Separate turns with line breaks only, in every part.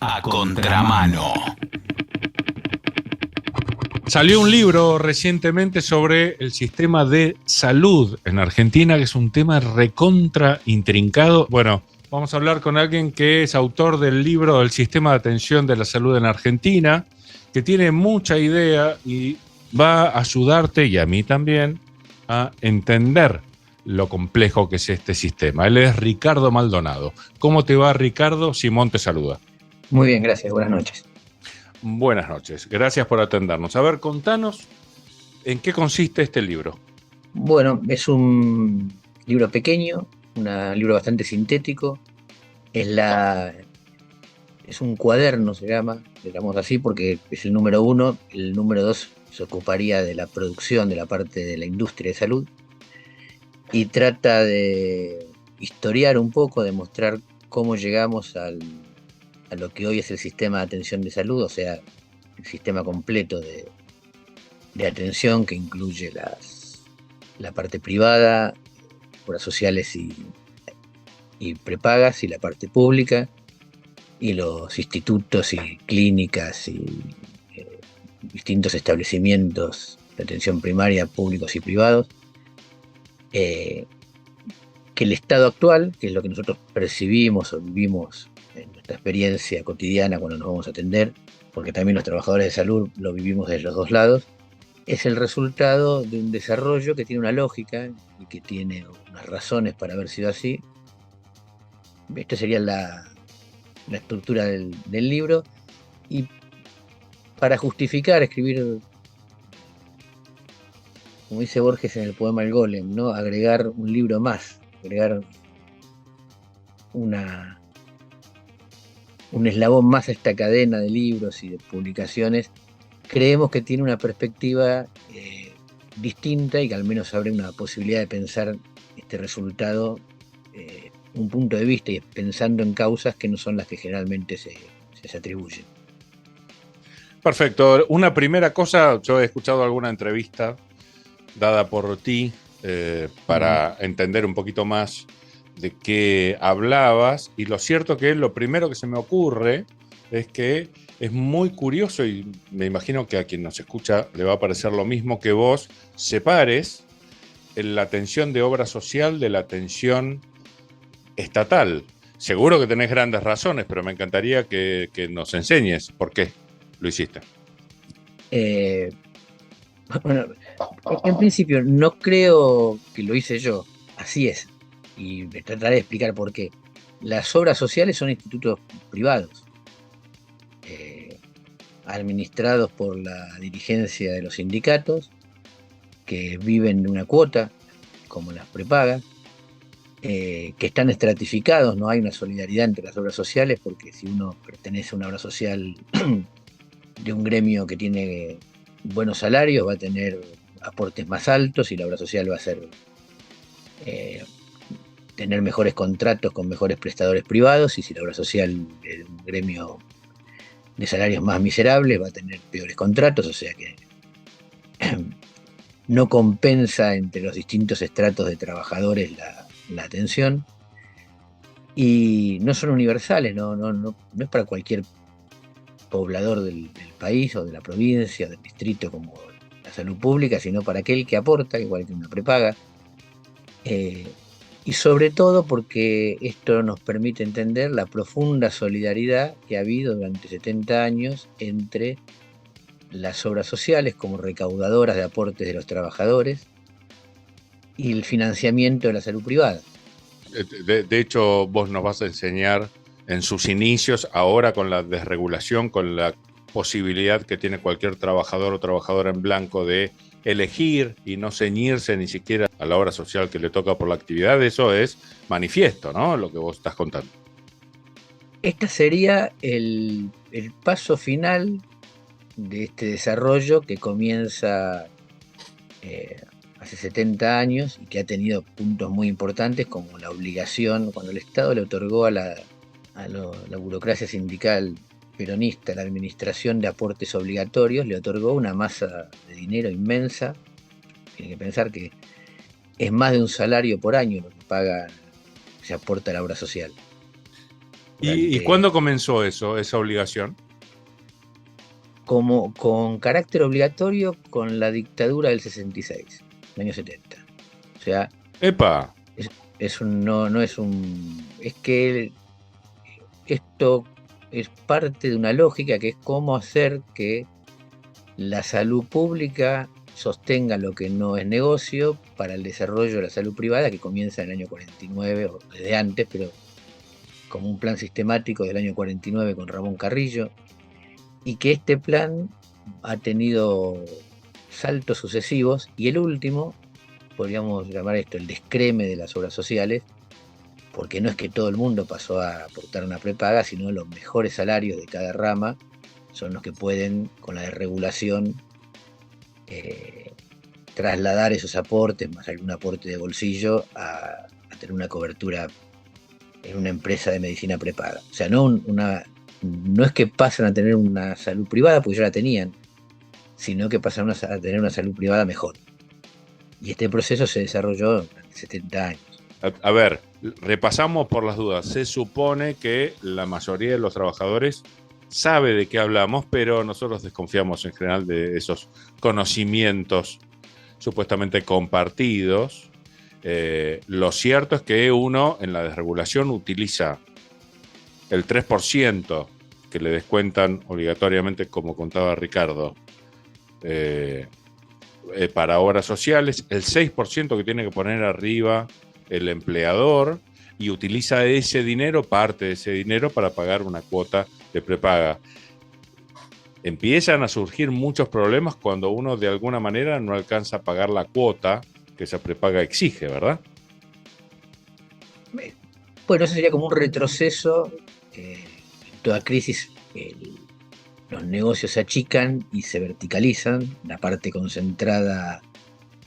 A contramano.
Salió un libro recientemente sobre el sistema de salud en Argentina, que es un tema recontra intrincado. Bueno, vamos a hablar con alguien que es autor del libro El sistema de atención de la salud en Argentina, que tiene mucha idea y va a ayudarte, y a mí también, a entender lo complejo que es este sistema. Él es Ricardo Maldonado. ¿Cómo te va, Ricardo? Simón te saluda.
Muy bien, gracias. Buenas noches.
Buenas noches. Gracias por atendernos. A ver, contanos en qué consiste este libro.
Bueno, es un libro pequeño, un libro bastante sintético. Es un cuaderno, se llama, digamos así, porque es el número 1. El número 2 se ocuparía de la producción, de la parte de la industria de salud. Y trata de historiar un poco, de mostrar cómo llegamos a lo que hoy es el sistema de atención de salud, o sea, el sistema completo de atención que incluye la parte privada, obras sociales y prepagas, y la parte pública, y los institutos y clínicas y distintos establecimientos de atención primaria, públicos y privados. Que el estado actual, que es lo que nosotros percibimos o vivimos en nuestra experiencia cotidiana cuando nos vamos a atender, porque también los trabajadores de salud lo vivimos desde los dos lados, es el resultado de un desarrollo que tiene una lógica y que tiene unas razones para haber sido así. Esto sería la estructura del libro, y para justificar, escribir, como dice Borges en el poema El Golem, ¿no? Agregar un libro más, agregar un eslabón más a esta cadena de libros y de publicaciones. Creemos que tiene una perspectiva distinta y que al menos abre una posibilidad de pensar este resultado, un punto de vista, y pensando en causas que no son las que generalmente se atribuyen.
Perfecto. Una primera cosa, yo he escuchado alguna entrevista dada por ti para entender un poquito más de qué hablabas, y lo cierto que lo primero que se me ocurre es que es muy curioso, y me imagino que a quien nos escucha le va a parecer lo mismo, que vos separes la atención de obra social de la atención estatal. Seguro que tenés grandes razones, pero me encantaría que nos enseñes por qué lo hiciste.
Bueno, en principio no creo que lo hice yo, así es, y trataré de explicar por qué. Las obras sociales son institutos privados, administrados por la dirigencia de los sindicatos, que viven de una cuota, como las prepagas, que están estratificados. No hay una solidaridad entre las obras sociales, porque si uno pertenece a una obra social de un gremio que tiene buenos salarios, va a tener aportes más altos, y la obra social va a ser tener mejores contratos con mejores prestadores privados, y si la obra social es un gremio de salarios más miserables, va a tener peores contratos, o sea que no compensa entre los distintos estratos de trabajadores la atención, y no son universales, no es para cualquier poblador del país o de la provincia, del distrito, como la salud pública, sino para aquel que aporta, igual que una prepaga. Y sobre todo porque esto nos permite entender la profunda solidaridad que ha habido durante 70 años entre las obras sociales como recaudadoras de aportes de los trabajadores y el financiamiento de la salud privada.
De hecho, vos nos vas a enseñar en sus inicios, ahora con la desregulación, con la posibilidad que tiene cualquier trabajador o trabajadora en blanco de elegir y no ceñirse ni siquiera a la obra social que le toca por la actividad. Eso es manifiesto, ¿no? Lo que vos estás contando.
Este sería el paso final de este desarrollo que comienza hace 70 años y que ha tenido puntos muy importantes, como la obligación, cuando el Estado le otorgó a la burocracia sindical peronista la administración de aportes obligatorios, le otorgó una masa de dinero inmensa. Tienen que pensar que es más de un salario por año lo que paga, se aporta a la obra social.
¿Y cuándo comenzó eso, esa obligación?
como con carácter obligatorio con la dictadura del 66, el año 70. O sea,
¡Epa!
es, no es un... Es que esto es parte de una lógica que es cómo hacer que la salud pública sostenga lo que no es negocio para el desarrollo de la salud privada que comienza en el año 49 o desde antes, pero como un plan sistemático del año 49 con Ramón Carrillo, y que este plan ha tenido saltos sucesivos y el último, podríamos llamar esto el descreme de las obras sociales, porque no es que todo el mundo pasó a aportar una prepaga, sino los mejores salarios de cada rama son los que pueden, con la desregulación, eh, trasladar esos aportes, más algún aporte de bolsillo, a tener una cobertura en una empresa de medicina prepaga. O sea, no es que pasen a tener una salud privada, porque ya la tenían, sino que pasaron a tener una salud privada mejor. Y este proceso se desarrolló durante 70 años.
A ver, repasamos por las dudas. Se supone que la mayoría de los trabajadores sabe de qué hablamos, pero nosotros desconfiamos en general de esos conocimientos supuestamente compartidos. Lo cierto es que uno en la desregulación utiliza el 3% que le descuentan obligatoriamente, como contaba Ricardo, para obras sociales, el 6% que tiene que poner arriba el empleador, y utiliza ese dinero, parte de ese dinero, para pagar una cuota de prepaga. Empiezan a surgir muchos problemas cuando uno de alguna manera no alcanza a pagar la cuota que esa prepaga exige, ¿verdad?
Bueno, eso sería como un retroceso. En toda crisis, los negocios se achican y se verticalizan, la parte concentrada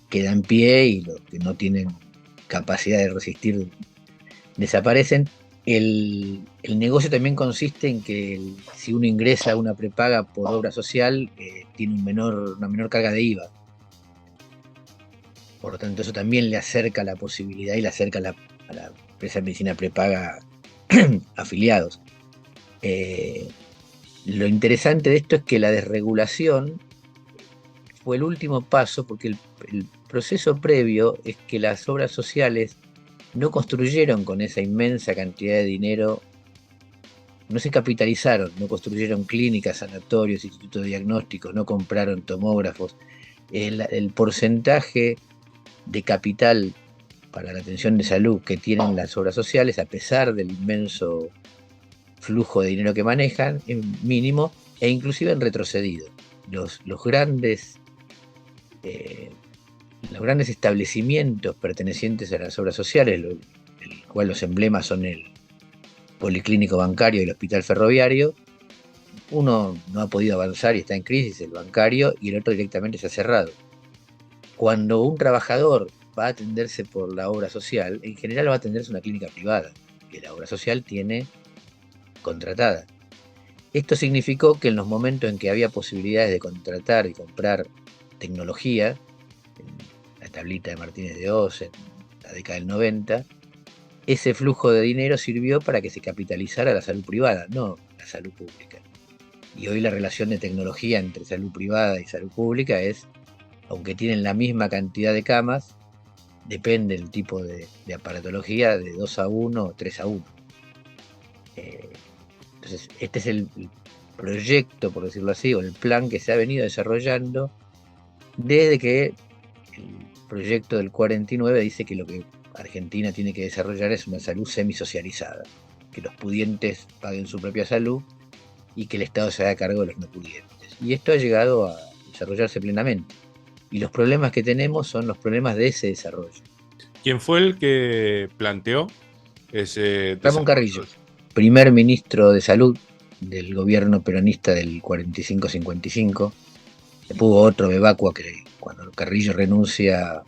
queda en pie y los que no tienen capacidad de resistir desaparecen. El negocio también consiste en que si uno ingresa una prepaga por obra social, tiene una menor carga de IVA. Por lo tanto, eso también le acerca la posibilidad y le acerca a la empresa de medicina prepaga afiliados. Lo interesante de esto es que la desregulación fue el último paso, porque el proceso previo es que las obras sociales no construyeron con esa inmensa cantidad de dinero, no se capitalizaron, no construyeron clínicas, sanatorios, institutos de diagnósticos, no compraron tomógrafos. El porcentaje de capital para la atención de salud que tienen las obras sociales, a pesar del inmenso flujo de dinero que manejan, es mínimo e inclusive han retrocedido. Los grandes establecimientos pertenecientes a las obras sociales, el cual los emblemas son el Policlínico Bancario y el Hospital Ferroviario, uno no ha podido avanzar y está en crisis, el bancario, y el otro directamente se ha cerrado. Cuando un trabajador va a atenderse por la obra social, en general va a atenderse una clínica privada, que la obra social tiene contratada. Esto significó que en los momentos en que había posibilidades de contratar y comprar tecnología, en la tablita de Martínez de Oz, en la década del 90, ese flujo de dinero sirvió para que se capitalizara la salud privada, no la salud pública. Y hoy la relación de tecnología entre salud privada y salud pública es, aunque tienen la misma cantidad de camas, depende del tipo de aparatología, de 2-1 o 3-1. Entonces, este es el proyecto, por decirlo así, o el plan que se ha venido desarrollando desde que el proyecto del 49 dice que lo que Argentina tiene que desarrollar es una salud semisocializada, que los pudientes paguen su propia salud y que el Estado se haga cargo de los no pudientes. Y esto ha llegado a desarrollarse plenamente. Y los problemas que tenemos son los problemas de ese desarrollo.
¿Quién fue el que planteó ese
Ramón Carrillo, primer ministro de Salud del gobierno peronista del 45-55. Después hubo otro Bebacua que cuando Carrillo renuncia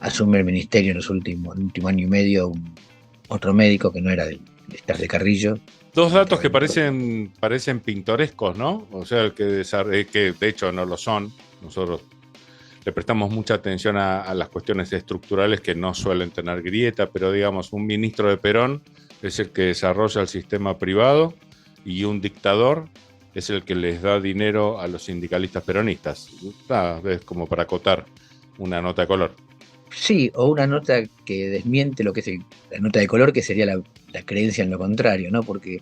asume el ministerio en el último año y medio otro médico que no era del staff de Carrillo.
Dos datos que parecen pintorescos, ¿no? O sea, el que de hecho no lo son. Nosotros le prestamos mucha atención a las cuestiones estructurales que no suelen tener grieta, pero digamos, un ministro de Perón es el que desarrolla el sistema privado y un dictador es el que les da dinero a los sindicalistas peronistas. Es como para acotar una nota de color.
Sí, o una nota que desmiente lo que es la nota de color, que sería la creencia en lo contrario, ¿no? Porque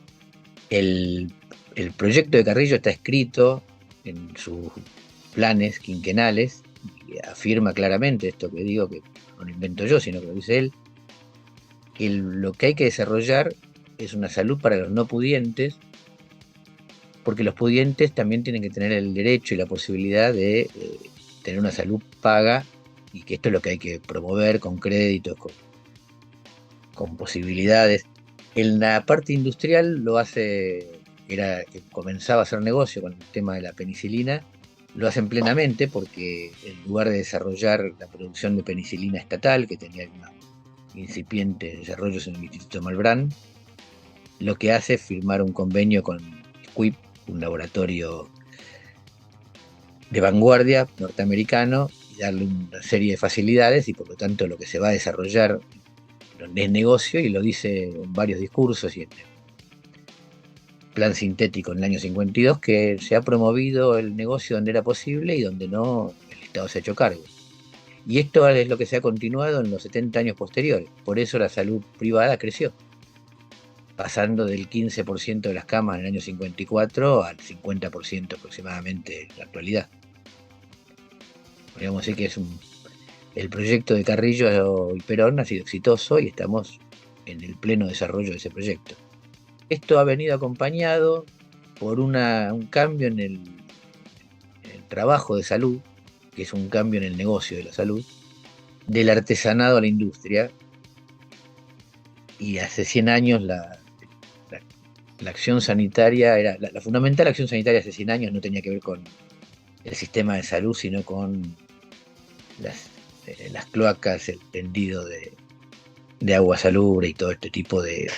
el, el proyecto de Carrillo está escrito en sus planes quinquenales y afirma claramente esto que digo, que no lo invento yo, sino que lo dice él, que lo que hay que desarrollar es una salud para los no pudientes, porque los pudientes también tienen que tener el derecho y la posibilidad de tener una salud paga, y que esto es lo que hay que promover con créditos, con posibilidades. En la parte industrial lo hace, que comenzaba a hacer negocio con el tema de la penicilina, lo hacen plenamente porque en lugar de desarrollar la producción de penicilina estatal, que tenía incipientes desarrollos en el Instituto Malbrán, lo que hace es firmar un convenio con Squibb, un laboratorio de vanguardia norteamericano, y darle una serie de facilidades, y por lo tanto lo que se va a desarrollar es negocio, y lo dice en varios discursos y en el plan sintético en el año 52, que se ha promovido el negocio donde era posible y donde no, el Estado se ha hecho cargo. Y esto es lo que se ha continuado en los 70 años posteriores. Por eso la salud privada creció, pasando del 15% de las camas en el año 54 al 50% aproximadamente en la actualidad. Podríamos decir que el proyecto de Carrillo y Perón ha sido exitoso y estamos en el pleno desarrollo de ese proyecto. Esto ha venido acompañado por un cambio en el trabajo de salud, que es un cambio en el negocio de la salud, del artesanado a la industria. Y hace 100 años la acción sanitaria era, la fundamental acción sanitaria hace 100 años no tenía que ver con el sistema de salud, sino con las cloacas, el tendido de agua salubre y todo este tipo de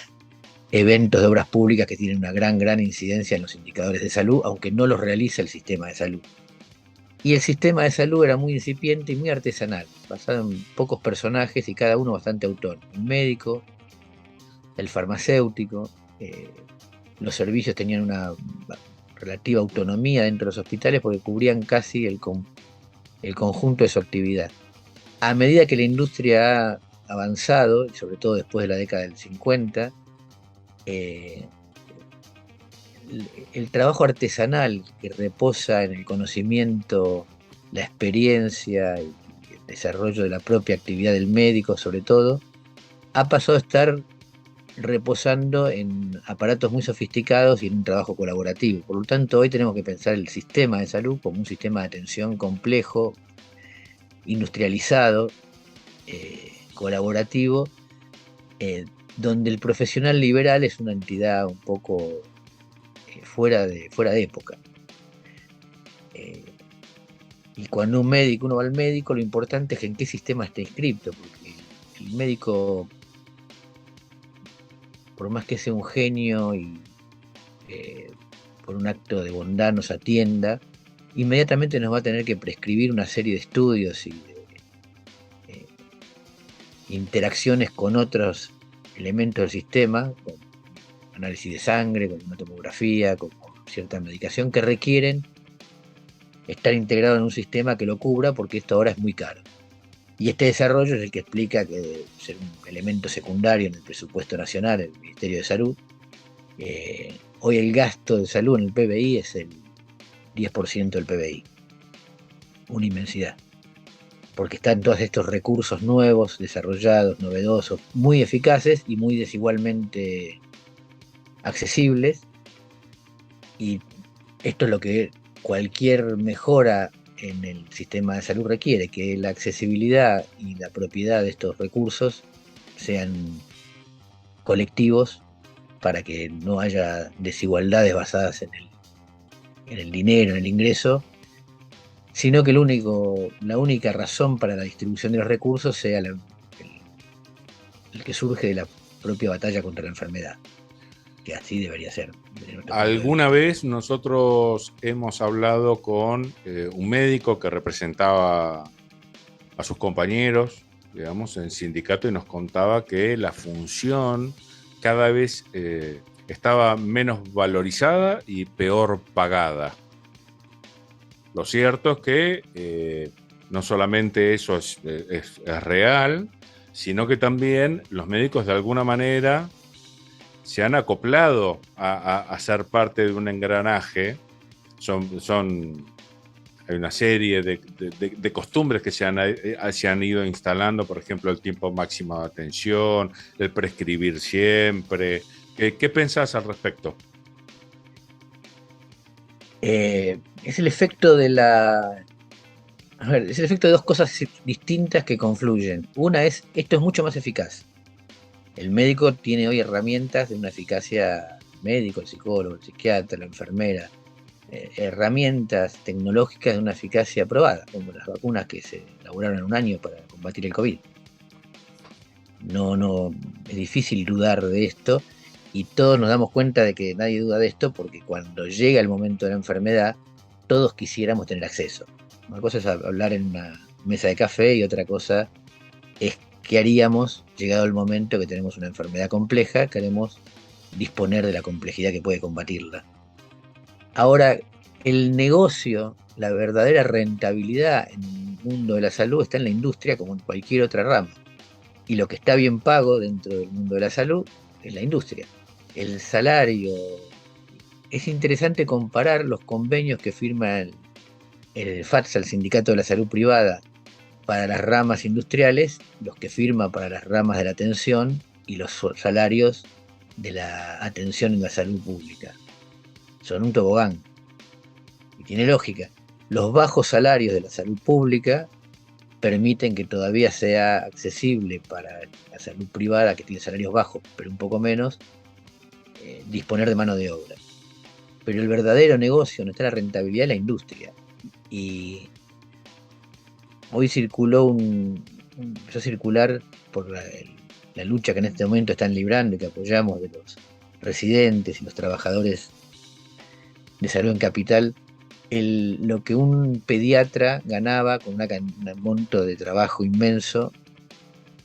eventos de obras públicas que tienen una gran incidencia en los indicadores de salud, aunque no los realiza el sistema de salud. Y el sistema de salud era muy incipiente y muy artesanal, basado en pocos personajes y cada uno bastante autónomo. El médico, el farmacéutico, los servicios tenían una relativa autonomía dentro de los hospitales porque cubrían casi el conjunto de su actividad. A medida que la industria ha avanzado, y sobre todo después de la década del 50, el trabajo artesanal que reposa en el conocimiento, la experiencia y el desarrollo de la propia actividad del médico, sobre todo, ha pasado a estar reposando en aparatos muy sofisticados y en un trabajo colaborativo. Por lo tanto, hoy tenemos que pensar el sistema de salud como un sistema de atención complejo, industrializado, colaborativo, donde el profesional liberal es una entidad un poco fuera de época. Y cuando uno va al médico, lo importante es en qué sistema está inscrito, porque el médico, por más que sea un genio y por un acto de bondad nos atienda, inmediatamente nos va a tener que prescribir una serie de estudios y de interacciones con otros elementos del sistema, con análisis de sangre, con una tomografía, con cierta medicación, que requieren estar integrado en un sistema que lo cubra, porque esto ahora es muy caro. Y este desarrollo es el que explica que debe ser un elemento secundario en el presupuesto nacional, el Ministerio de Salud. Hoy el gasto de salud en el PBI es el 10% del PBI. Una inmensidad. Porque están todos estos recursos nuevos, desarrollados, novedosos, muy eficaces y muy desigualmente accesibles. Y esto es lo que cualquier mejora en el sistema de salud requiere, que la accesibilidad y la propiedad de estos recursos sean colectivos, para que no haya desigualdades basadas en el dinero, en el ingreso, sino que la única razón para la distribución de los recursos sea el que surge de la propia batalla contra la enfermedad, que así debería ser.
Alguna vez nosotros hemos hablado con un médico que representaba a sus compañeros, digamos, en sindicato, y nos contaba que la función cada vez estaba menos valorizada y peor pagada. Lo cierto es que no solamente eso es real, sino que también los médicos de alguna manera se han acoplado a ser parte de un engranaje. Hay una serie de costumbres que se han ido instalando, por ejemplo, el tiempo máximo de atención, el prescribir siempre. ¿Qué pensás al respecto?
Es el efecto de la... A ver, es el efecto de dos cosas distintas que confluyen. Una es, esto es mucho más eficaz. El médico tiene hoy herramientas de una eficacia, el médico, el psicólogo, el psiquiatra, la enfermera, herramientas tecnológicas de una eficacia probada, como las vacunas que se elaboraron en un año para combatir el COVID. No, es difícil dudar de esto y todos nos damos cuenta de que nadie duda de esto porque cuando llega el momento de la enfermedad, todos quisiéramos tener acceso. Una cosa es hablar en una mesa de café y otra cosa es qué haríamos llegado el momento que tenemos una enfermedad compleja, queremos disponer de la complejidad que puede combatirla. Ahora, el negocio, la verdadera rentabilidad en el mundo de la salud está en la industria como en cualquier otra rama. Y lo que está bien pago dentro del mundo de la salud es la industria. El salario, es interesante comparar los convenios que firma el FATSA, el Sindicato de la Salud Privada, para las ramas industriales, los que firma para las ramas de la atención y los salarios de la atención en la salud pública. Son un tobogán. Y tiene lógica. Los bajos salarios de la salud pública permiten que todavía sea accesible para la salud privada, que tiene salarios bajos, pero un poco menos, disponer de mano de obra. Pero el verdadero negocio, donde está la rentabilidad, es la industria. Y hoy empezó a circular por la lucha que en este momento están librando y que apoyamos de los residentes y los trabajadores de salud en Capital, lo que un pediatra ganaba con un monto de trabajo inmenso,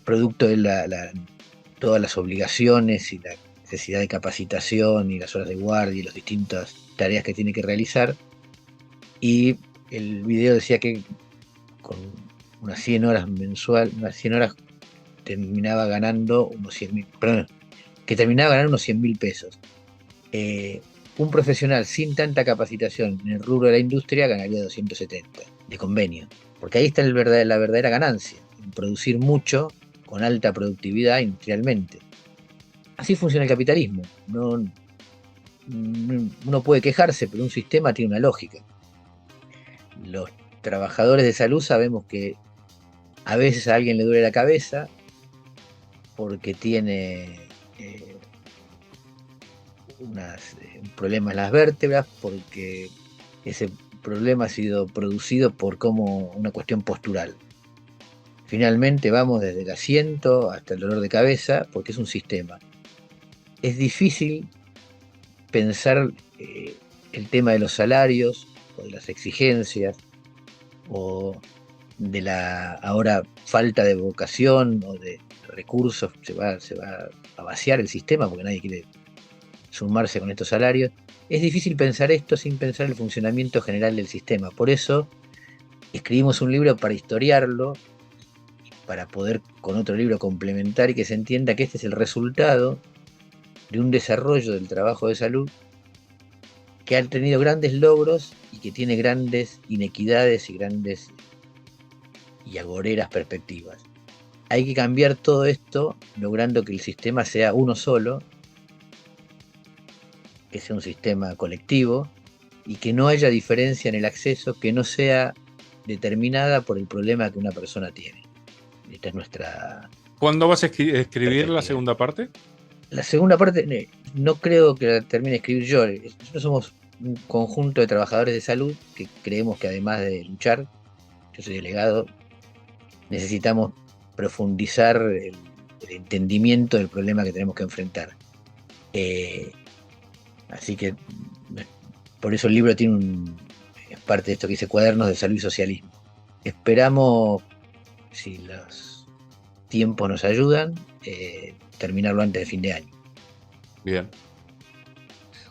producto de todas las obligaciones y la necesidad de capacitación y las horas de guardia y las distintas tareas que tiene que realizar. Y el video decía que con unas 100 horas terminaba ganando unos 100.000, perdón, que terminaba ganando unos 100.000 pesos. Un profesional sin tanta capacitación en el rubro de la industria ganaría 270 de convenio, porque ahí está la verdadera ganancia, en producir mucho con alta productividad industrialmente. Así funciona el capitalismo. Uno puede quejarse, pero un sistema tiene una lógica. Los trabajadores de salud sabemos que a veces a alguien le duele la cabeza porque tiene un problema en las vértebras, porque ese problema ha sido producido por como una cuestión postural. Finalmente vamos desde el asiento hasta el dolor de cabeza porque es un sistema. Es difícil pensar el tema de los salarios o de las exigencias o de la ahora falta de vocación o de recursos. Se va a vaciar el sistema porque nadie quiere sumarse con estos salarios. Es difícil pensar esto sin pensar el funcionamiento general del sistema. Por eso escribimos un libro para historiarlo, para poder con otro libro complementar y que se entienda que este es el resultado de un desarrollo del trabajo de salud que ha tenido grandes logros y que tiene grandes inequidades y agoreras perspectivas. Hay que cambiar todo esto logrando que el sistema sea uno solo, que sea un sistema colectivo y que no haya diferencia en el acceso que no sea determinada por el problema que una persona tiene. Esta es nuestra...
¿Cuándo vas a escribir la segunda parte?
La segunda parte no creo que la termine de escribir yo. Nosotros somos un conjunto de trabajadores de salud que creemos que además de luchar, yo soy delegado, necesitamos profundizar el entendimiento del problema que tenemos que enfrentar. Así que por eso el libro es parte de esto que dice Cuadernos de Salud y Socialismo. Esperamos, si los tiempos nos ayudan, terminarlo antes de fin de año.
Bien.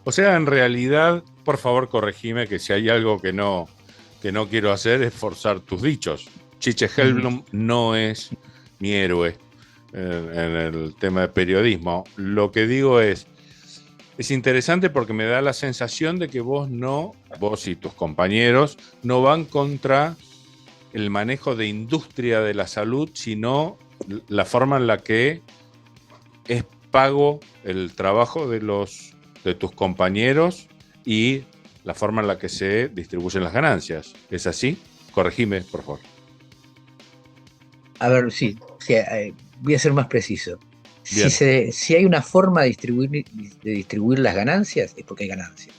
O sea, en realidad, por favor, corregime que si hay algo que no quiero hacer es forzar tus dichos. Chiche
Ujú.
Helblum no es mi héroe en el tema de periodismo. Lo que digo es interesante porque me da la sensación de que vos y tus compañeros, no van contra el manejo de industria de la salud, sino la forma en la que es pago el trabajo de tus compañeros y la forma en la que se distribuyen las ganancias. ¿Es así? Corregime, por favor.
A ver, sí, sí, voy a ser más preciso.
Bien,
Si hay una forma de distribuir las ganancias, es porque hay ganancias.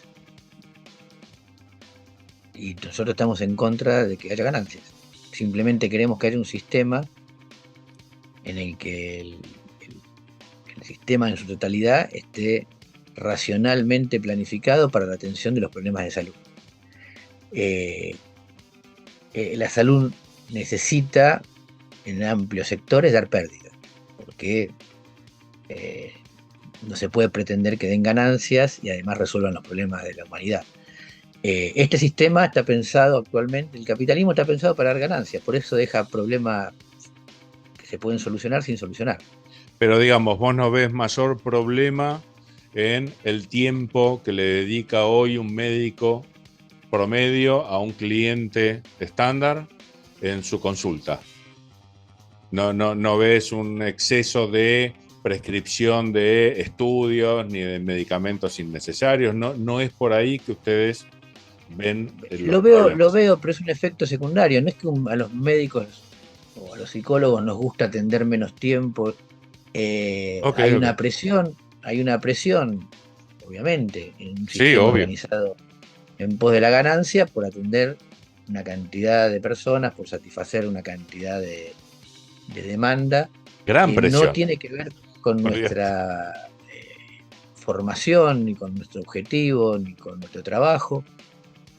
Y nosotros estamos en contra de que haya ganancias. Simplemente queremos que haya un sistema en el que el sistema en su totalidad esté racionalmente planificado para la atención de los problemas de salud. Eh, la salud necesita en amplios sectores dar pérdidas, porque eh, no se puede pretender que den ganancias y además resuelvan los problemas de la humanidad. Este sistema está pensado actualmente, el capitalismo está pensado para dar ganancias, por eso deja problemas que se pueden solucionar sin solucionar.
pero digamos, vos no ves mayor problema en el tiempo que le dedica hoy un médico promedio a un cliente estándar en su consulta. No ves un exceso de prescripción de estudios ni de medicamentos innecesarios. No es por ahí que ustedes ven los
Lo
problemas.
veo, pero es un efecto secundario. No es que a los médicos o a los psicólogos nos gusta atender menos tiempo.
Ok, ok.
Hay una presión, obviamente, en un
Sí,
sistema
obvio.
organizado en pos de la ganancia por atender una cantidad de personas, por satisfacer una cantidad de demanda
Gran
que no
presión.
tiene que ver con
Olvídate.
nuestra formación, ni con nuestro objetivo, ni con nuestro trabajo,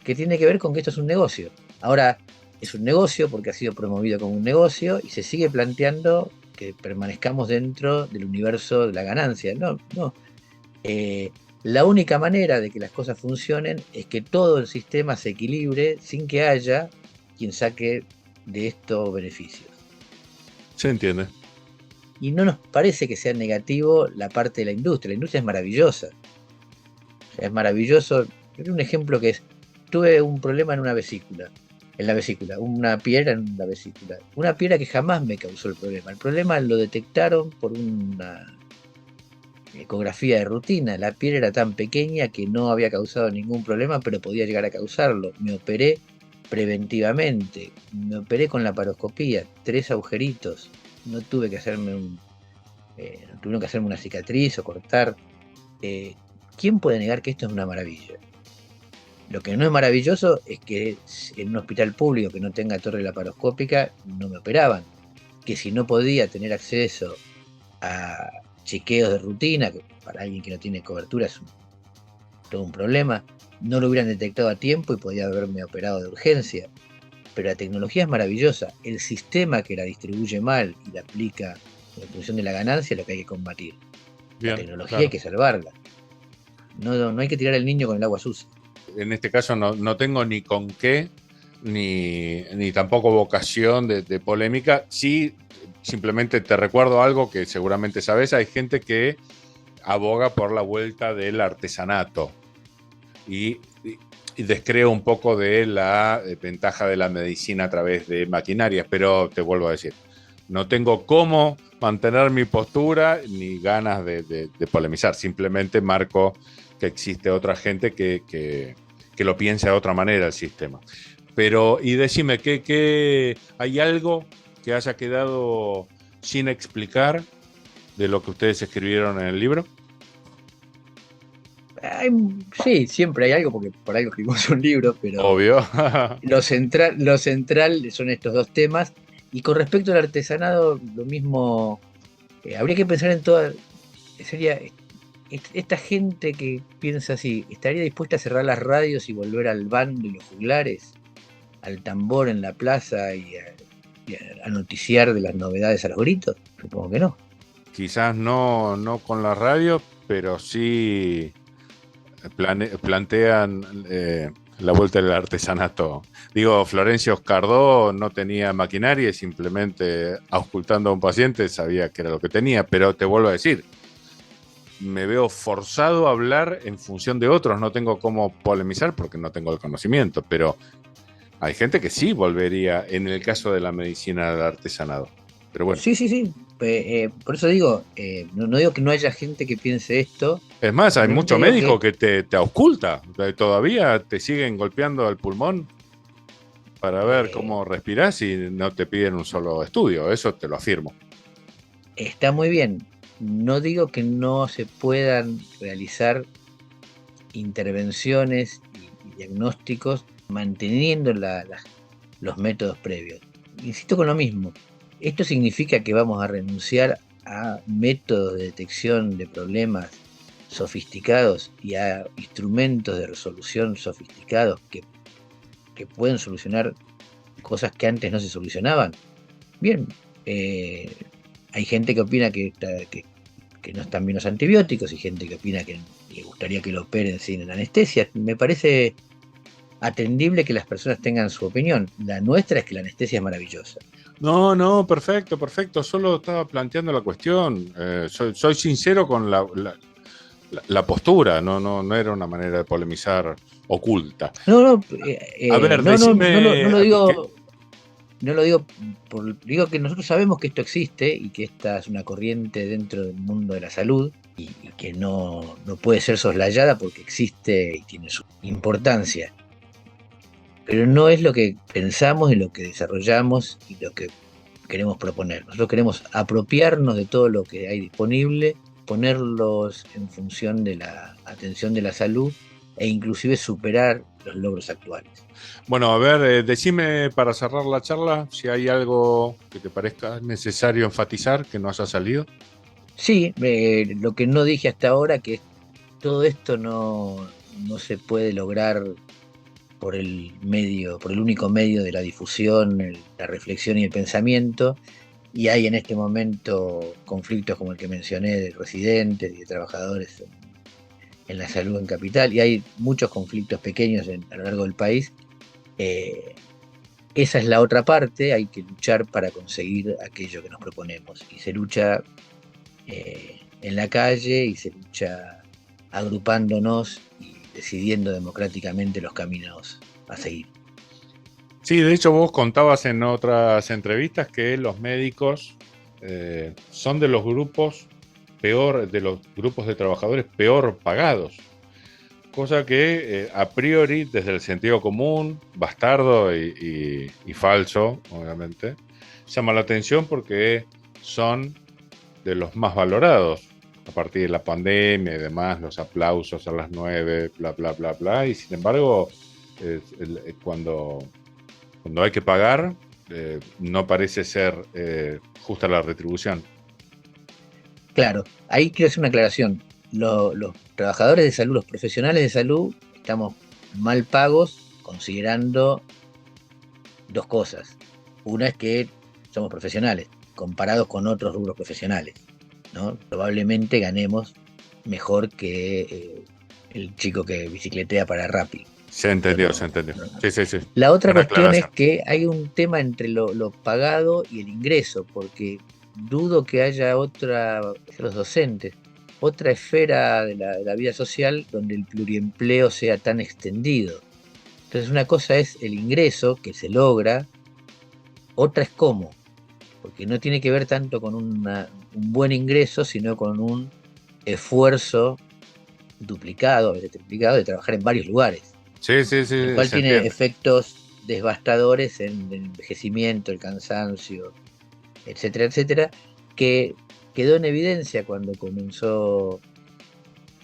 que tiene que ver con que esto es un negocio. Ahora, es un negocio porque ha sido promovido como un negocio y se sigue planteando que permanezcamos dentro del universo de la ganancia. No, no. Eh, la única manera de que las cosas funcionen es que todo el sistema se equilibre sin que haya quien saque de estos beneficios.
Se entiende.
Y no nos parece que sea negativo la parte de la industria. La industria es maravillosa. O sea, es maravilloso. Un ejemplo que es, tuve un problema en la vesícula, una piedra en la vesícula. Una piedra que jamás me causó el problema. El problema lo detectaron por una ecografía de rutina. La piedra era tan pequeña que no había causado ningún problema, pero podía llegar a causarlo. Me operé preventivamente. Me operé con la paroscopía, 3 agujeritos. No tuve que hacerme tuvieron que hacerme una cicatriz o cortar. Eh, ¿Quién puede negar que esto es una maravilla? Lo que no es maravilloso es que en un hospital público que no tenga torre laparoscópica no me operaban. Que si no podía tener acceso a chequeos de rutina, que para alguien que no tiene cobertura es todo un problema, no lo hubieran detectado a tiempo y podía haberme operado de urgencia. Pero la tecnología es maravillosa. El sistema que la distribuye mal y la aplica en función de la ganancia es lo que hay que combatir. La
Bien,
tecnología hay
claro.
que salvarla. No hay que tirar al niño con el agua sucia.
En este caso no tengo ni con qué, ni tampoco vocación de polémica. Sí, simplemente te recuerdo algo que seguramente sabes. Hay gente que aboga por la vuelta del artesanato y, y descreo un poco de la ventaja de la medicina a través de maquinarias, pero te vuelvo a decir, no tengo cómo mantener mi postura ni ganas de polemizar, simplemente marco que existe otra gente que lo piensa de otra manera el sistema. Pero, y decime, ¿hay algo que haya quedado sin explicar de lo que ustedes escribieron en el libro?
Hay- sí, siempre hay algo, porque por algo escribimos un libro, pero
Obvio.
lo central son estos dos temas. Y con respecto al artesanado, lo mismo, habría que pensar en toda, sería, esta gente que piensa así, ¿estaría dispuesta a cerrar las radios y volver al bando y los juglares, al tambor en la plaza y a noticiar de las novedades a los gritos? Supongo que no.
Quizás no con la radio, pero sí plantean la vuelta del artesanato. Digo, Florencio Oscardó no tenía maquinaria y simplemente auscultando a un paciente sabía que era lo que tenía, pero te vuelvo a decir, me veo forzado a hablar en función de otros, no tengo cómo polemizar porque no tengo el conocimiento, pero hay gente que sí volvería en el caso de la medicina del artesanado. Pero bueno.
Sí, sí, sí. Por eso digo, no digo que no haya gente que piense esto,
Es más, hay
simplemente
mucho
digo
médico
que
que te ausculta, todavía te siguen golpeando el pulmón para ver
eh,
cómo respirás y no te piden un solo estudio, eso te lo afirmo.
está muy bien. No digo que no se puedan realizar intervenciones y diagnósticos manteniendo los métodos previos. Insisto con lo mismo. Esto significa que vamos a renunciar a métodos de detección de problemas sofisticados y a instrumentos de resolución sofisticados que pueden solucionar cosas que antes no se solucionaban. Bien, eh, hay gente que opina que no están bien los antibióticos y gente que opina que le gustaría que lo operen sin anestesia. Me parece atendible que las personas tengan su opinión. La nuestra es que la anestesia es maravillosa.
No, no, perfecto, perfecto. Solo estaba planteando la cuestión. Soy sincero con la postura, no era una manera de polemizar oculta.
No, no,
A ver,
no, no, no
decime
lo
¿qué?
digo, no lo digo digo que nosotros sabemos que esto existe y que esta es una corriente dentro del mundo de la salud y que no puede ser soslayada porque existe y tiene su importancia. Pero no es lo que pensamos y lo que desarrollamos y lo que queremos proponer. Nosotros queremos apropiarnos de todo lo que hay disponible, ponerlos en función de la atención de la salud e inclusive superar los logros actuales.
Bueno, a ver, decime para cerrar la charla si hay algo que te parezca necesario enfatizar que no haya salido.
Sí, lo que no dije hasta ahora, que todo esto no se puede lograr por el medio, por el único medio de la difusión, la reflexión y el pensamiento. Y hay en este momento conflictos como el que mencioné de residentes y de trabajadores en la salud en capital, y hay muchos conflictos pequeños a lo largo del país. Eh, Esa es la otra parte, hay que luchar para conseguir aquello que nos proponemos. Y se lucha en la calle y se lucha agrupándonos y decidiendo democráticamente los caminos a seguir.
Sí, de hecho vos contabas en otras entrevistas que los médicos son de los grupos peor, de los grupos de trabajadores peor pagados, cosa que a priori desde el sentido común, bastardo y falso, obviamente, llama la atención porque son de los más valorados a partir de la pandemia y demás, los aplausos a las 9, bla, bla, bla, bla, y sin embargo, cuando hay que pagar, no parece ser justa la retribución.
Claro, ahí quiero hacer una aclaración. Los trabajadores de salud, los profesionales de salud, estamos mal pagos considerando dos cosas. Una es que somos profesionales, comparados con otros rubros profesionales, ¿no? Probablemente ganemos mejor que el chico que bicicletea para Rappi.
Se
Esto
entendió, se
no,
entendió.
no, no.
Sí, sí, sí.
La otra
Buena
cuestión es
aclaración.
que hay un tema entre lo pagado y el ingreso, porque dudo que haya los docentes, otra esfera de la vida social donde el pluriempleo sea tan extendido. Entonces una cosa es el ingreso que se logra, otra es cómo, porque no tiene que ver tanto con un buen ingreso, sino con un esfuerzo duplicado, a veces triplicado, de trabajar en varios lugares,
Sí, sí,
lo
sí,
cual
se
tiene
entiende.
efectos devastadores en el envejecimiento, el cansancio, etcétera, etcétera, que quedó en evidencia cuando comenzó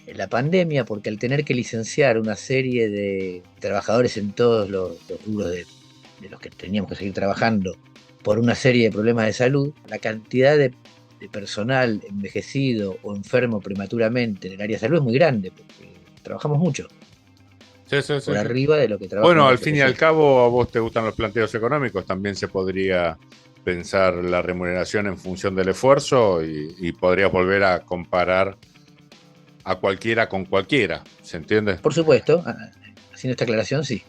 la pandemia, porque al tener que licenciar una serie de trabajadores en todos los rubros de los que teníamos que seguir trabajando por una serie de problemas de salud, la cantidad de personal envejecido o enfermo prematuramente en el área de salud es muy grande, porque trabajamos mucho,
Sí, sí,
por
sí, sí.
arriba de lo que trabajan
Bueno, al
otras
fin y al
profesiones.
cabo, a vos te gustan los planteos económicos, también se podría pensar la remuneración en función del esfuerzo y podrías volver a comparar a cualquiera con cualquiera, ¿se entiende?
Por supuesto, haciendo esta aclaración, sí.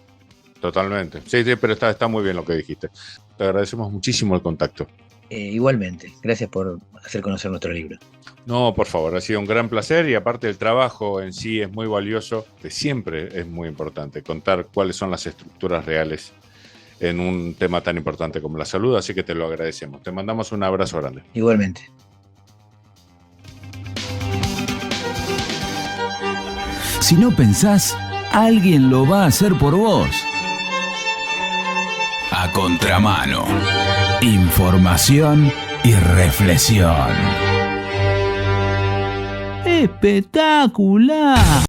Totalmente. Sí, sí, pero está muy bien lo que dijiste. Te agradecemos muchísimo el contacto.
Igualmente, gracias por hacer conocer nuestro libro.
No, por favor, ha sido un gran placer y aparte el trabajo en sí es muy valioso, que siempre es muy importante contar cuáles son las estructuras reales en un tema tan importante como la salud, así que te lo agradecemos. Te mandamos un abrazo grande.
Igualmente.
Si no pensás, alguien lo va a hacer por vos. A contramano. Información y reflexión. ¡Espectacular!